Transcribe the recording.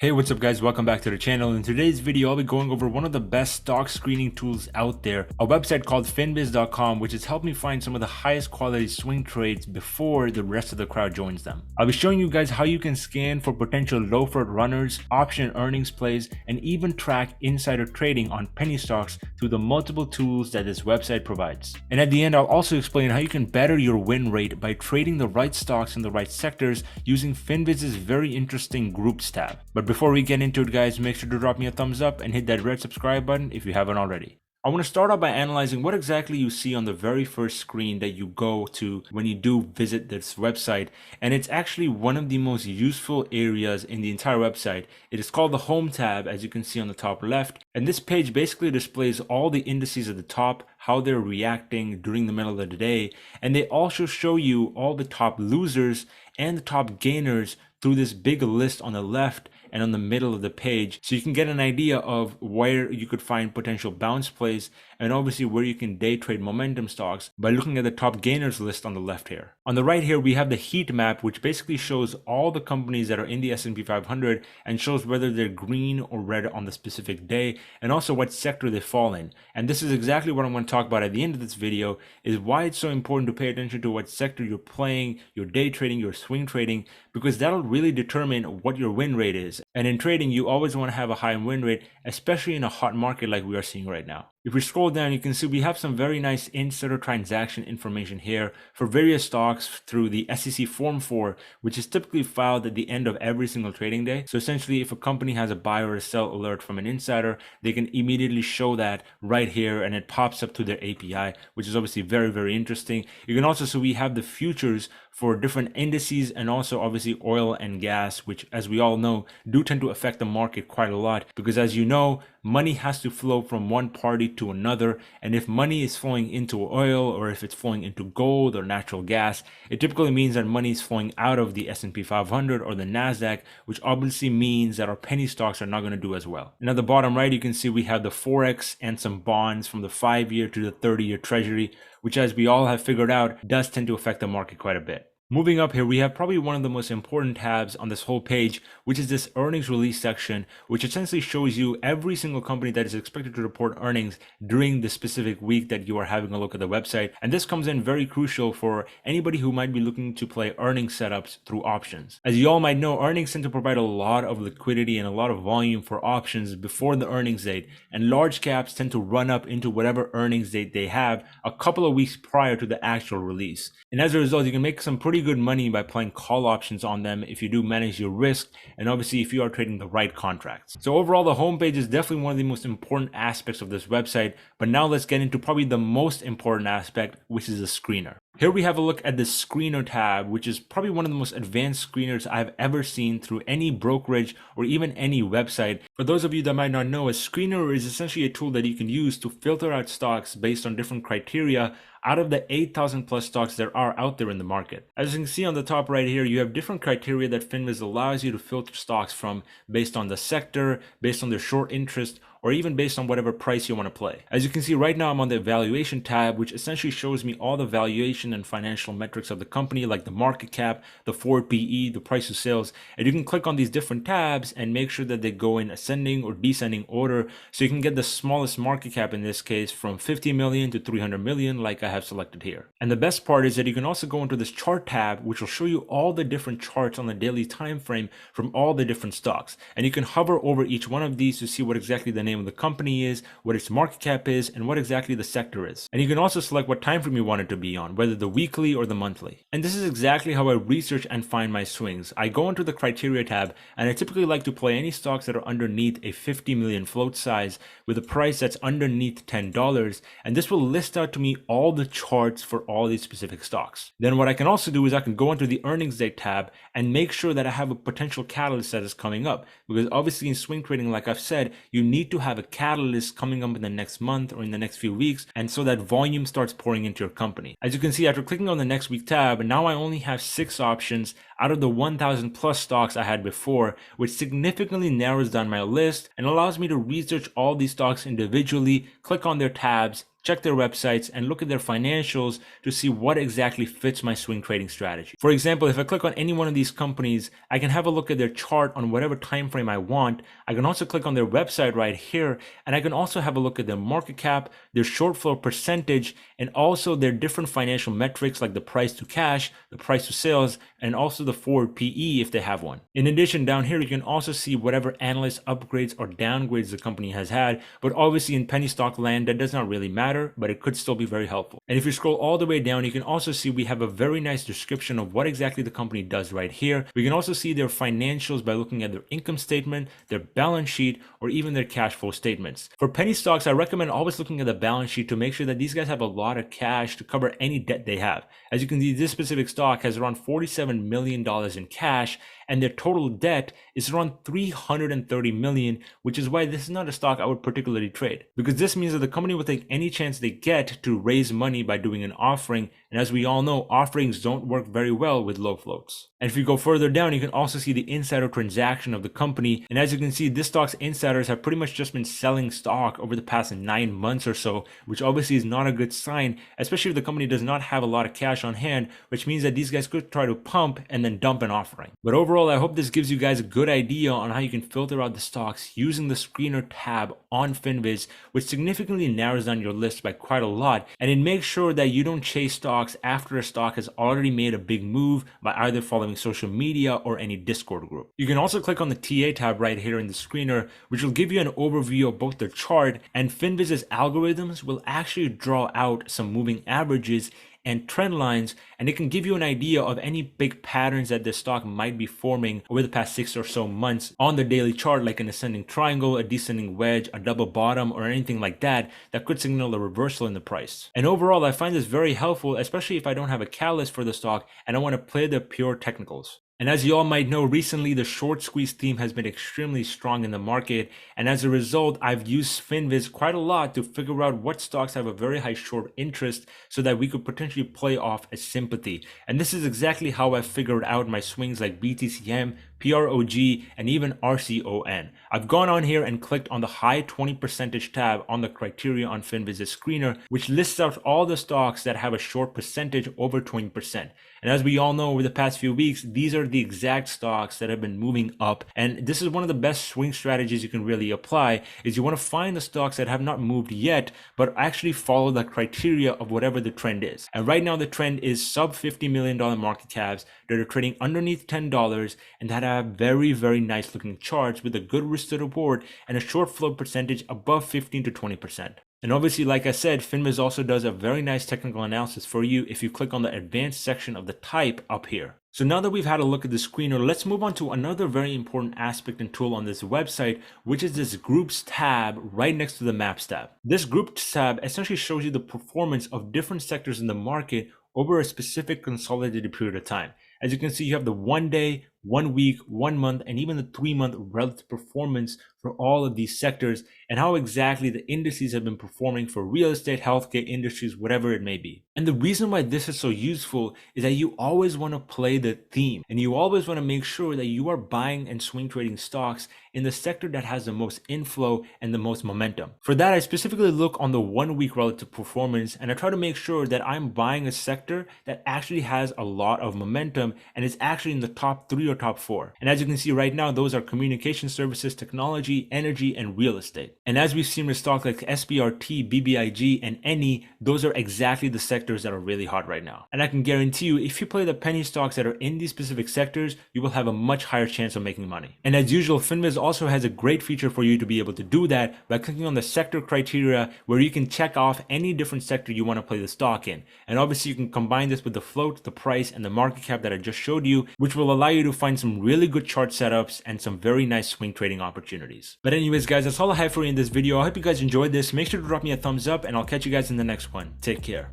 Hey, what's up guys, welcome back to the channel. In today's video, I'll be going over one of the best stock screening tools out there, a website called Finviz.com, which has helped me find some of the highest quality swing trades before the rest of the crowd joins them. I'll be showing you guys how you can scan for potential low float runners, option earnings plays, and even track insider trading on penny stocks through the multiple tools that this website provides. And at the end, I'll also explain how you can better your win rate by trading the right stocks in the right sectors using Finviz's very interesting groups tab. But before we get into it guys, make sure to drop me a thumbs up and hit that red subscribe button if you haven't already. I want to start off by analyzing what exactly you see on the very first screen that you go to when you do visit this website, and it's actually one of the most useful areas in the entire website. It is called the Home tab, as you can see on the top left, and this page basically displays all the indices at the top, how they're reacting during the middle of the day, and they also show you all the top losers and the top gainers through this big list on the left and on the middle of the page, so you can get an idea of where you could find potential bounce plays and obviously where you can day trade momentum stocks by looking at the top gainers list on the left here. On the right here, we have the heat map, which basically shows all the companies that are in the S&P 500 and shows whether they're green or red on the specific day and also what sector they fall in. And this is exactly what I'm going to talk about at the end of this video, is why it's so important to pay attention to what sector you're playing, your day trading, your swing trading, because that'll really determine what your win rate is. And in trading, you always want to have a high win rate, especially in a hot market like we are seeing right now. If we scroll down, you can see we have some very nice insider transaction information here for various stocks through the SEC Form 4, which is typically filed at the end of every single trading day. So essentially, if a company has a buy or a sell alert from an insider, they can immediately show that right here and it pops up to their API, which is obviously very, very interesting. You can also see we have the futures for different indices and also obviously oil and gas, which as we all know do tend to affect the market quite a lot, because as you know, money has to flow from one party to another, and if money is flowing into oil or if it's flowing into gold or natural gas, it typically means that money is flowing out of the S&P 500 or the Nasdaq, which obviously means that our penny stocks are not going to do as well. And at the bottom right, you can see we have the Forex and some bonds from the 5-year to the 30-year treasury, which as we all have figured out does tend to affect the market quite a bit. Moving up here, we have probably one of the most important tabs on this whole page, which is this earnings release section, which essentially shows you every single company that is expected to report earnings during the specific week that you are having a look at the website. And this comes in very crucial for anybody who might be looking to play earnings setups through options. As you all might know, earnings tend to provide a lot of liquidity and a lot of volume for options before the earnings date, and large caps tend to run up into whatever earnings date they have a couple of weeks prior to the actual release. And as a result, you can make some pretty good money by playing call options on them if you do manage your risk, and obviously if you are trading the right contracts. So overall, the homepage is definitely one of the most important aspects of this website, but now let's get into probably the most important aspect, which is the screener. Here we have a look at the screener tab, which is probably one of the most advanced screeners I've ever seen through any brokerage or even any website. For those of you that might not know, a screener is essentially a tool that you can use to filter out stocks based on different criteria out of the 8,000 plus stocks there are out there in the market. As you can see on the top right here, you have different criteria that Finviz allows you to filter stocks from based on the sector, based on their short interest, or even based on whatever price you want to play. As you can see right now, I'm on the evaluation tab, which essentially shows me all the valuation and financial metrics of the company, like the market cap, the forward PE, the price to sales. And you can click on these different tabs and make sure that they go in ascending or descending order, so you can get the smallest market cap in this case from 50 million to 300 million, like I have selected here. And the best part is that you can also go into this chart tab, which will show you all the different charts on the daily time frame from all the different stocks. And you can hover over each one of these to see what exactly the name of the company is, what its market cap is, and what exactly the sector is. And you can also select what time frame you want it to be on, whether the weekly or the monthly. And this is exactly how I research and find my swings. I go into the criteria tab, and I typically like to play any stocks that are underneath a 50 million float size with a price that's underneath $10, and this will list out to me all the charts for all these specific stocks. Then what I can also do is I can go into the earnings date tab and make sure that I have a potential catalyst that is coming up, because obviously in swing trading, like I've said, you need to have a catalyst coming up in the next month or in the next few weeks, and so that volume starts pouring into your company. As you can see, after clicking on the next week tab, now I only have 6 options out of the 1,000 plus stocks I had before, which significantly narrows down my list and allows me to research all these stocks individually, click on their tabs, check their websites, and look at their financials to see what exactly fits my swing trading strategy. For example, if I click on any one of these companies, I can have a look at their chart on whatever time frame I want. I can also click on their website right here, and I can also have a look at their market cap, their short flow percentage, and also their different financial metrics like the price to cash, the price to sales, and also the forward PE if they have one. In addition, down here you can also see whatever analyst upgrades or downgrades the company has had, but obviously in penny stock land that does not really matter, but it could still be very helpful. And if you scroll all the way down, you can also see we have a very nice description of what exactly the company does right here. We can also see their financials by looking at their income statement, their balance sheet, or even their cash flow statements. For penny stocks, I recommend always looking at the balance sheet to make sure that these guys have a lot of cash to cover any debt they have. As you can see, this specific stock has around $47 million in cash, and their total debt is around $330 million, which is why this is not a stock I would particularly trade, because this means that the company will take any chance they get to raise money by doing an offering, and as we all know, offerings don't work very well with low floats. And if you go further down, you can also see the insider transaction of the company, and as you can see, this stock's insiders have pretty much just been selling stock over the past 9 months or so, which obviously is not a good sign, especially if the company does not have a lot of cash on hand, which means that these guys could try to pump and then dump an offering. But overall, I hope this gives you guys a good idea on how you can filter out the stocks using the screener tab on Finviz, which significantly narrows down your list by quite a lot, and it makes sure that you don't chase stocks after a stock has already made a big move by either following social media or any Discord group. You can also click on the TA tab right here in the screener, which will give you an overview of both the chart, and Finviz's algorithms will actually draw out some moving averages and trend lines, and it can give you an idea of any big patterns that the stock might be forming over the past 6 or so months on the daily chart, like an ascending triangle, a descending wedge, a double bottom, or anything like that that could signal a reversal in the price. And overall, I find this very helpful, especially if I don't have a catalyst for the stock and I want to play the pure technicals. And as you all might know, recently the short squeeze theme has been extremely strong in the market, and as a result, I've used Finviz quite a lot to figure out what stocks have a very high short interest so that we could potentially play off a sympathy. And this is exactly how I figured out my swings like BTCM, PROG, and even RCON. I've gone on here and clicked on the high 20% tab on the criteria on Finviz's screener, which lists out all the stocks that have a short percentage over 20%. And as we all know, over the past few weeks, these are the exact stocks that have been moving up. And this is one of the best swing strategies you can really apply, is you want to find the stocks that have not moved yet, but actually follow the criteria of whatever the trend is. And right now the trend is sub $50 million market caps that are trading underneath $10 and that have very, very nice looking charts with a good risk to reward and a short flow percentage above 15 to 20%. And obviously, like I said, Finviz also does a very nice technical analysis for you if you click on the advanced section of the type up here. So now that we've had a look at the screener, let's move on to another very important aspect and tool on this website, which is this groups tab right next to the maps tab. This groups tab essentially shows you the performance of different sectors in the market over a specific consolidated period of time. As you can see, you have the 1 day, 1 week, 1 month, and even the 3-month relative performance for all of these sectors and how exactly the indices have been performing for real estate, healthcare, industries, whatever it may be. And the reason why this is so useful is that you always want to play the theme and you always want to make sure that you are buying and swing trading stocks in the sector that has the most inflow and the most momentum. For that, I specifically look on the 1 week relative performance and I try to make sure that I'm buying a sector that actually has a lot of momentum and is actually in the top 3 or top 4. And as you can see right now, those are communication services, technology, energy, and real estate. And as we've seen with stocks like SBRT, BBIG, and NE, those are exactly the sectors that are really hot right now. And I can guarantee you, if you play the penny stocks that are in these specific sectors, you will have a much higher chance of making money. And as usual, Finviz also has a great feature for you to be able to do that by clicking on the sector criteria, where you can check off any different sector you want to play the stock in. And obviously you can combine this with the float, the price, and the market cap that I just showed you, which will allow you to find some really good chart setups and some very nice swing trading opportunities. But anyways guys, that's all I have for you in this video. I hope you guys enjoyed this. Make sure to drop me a thumbs up and I'll catch you guys in the next one. Take care.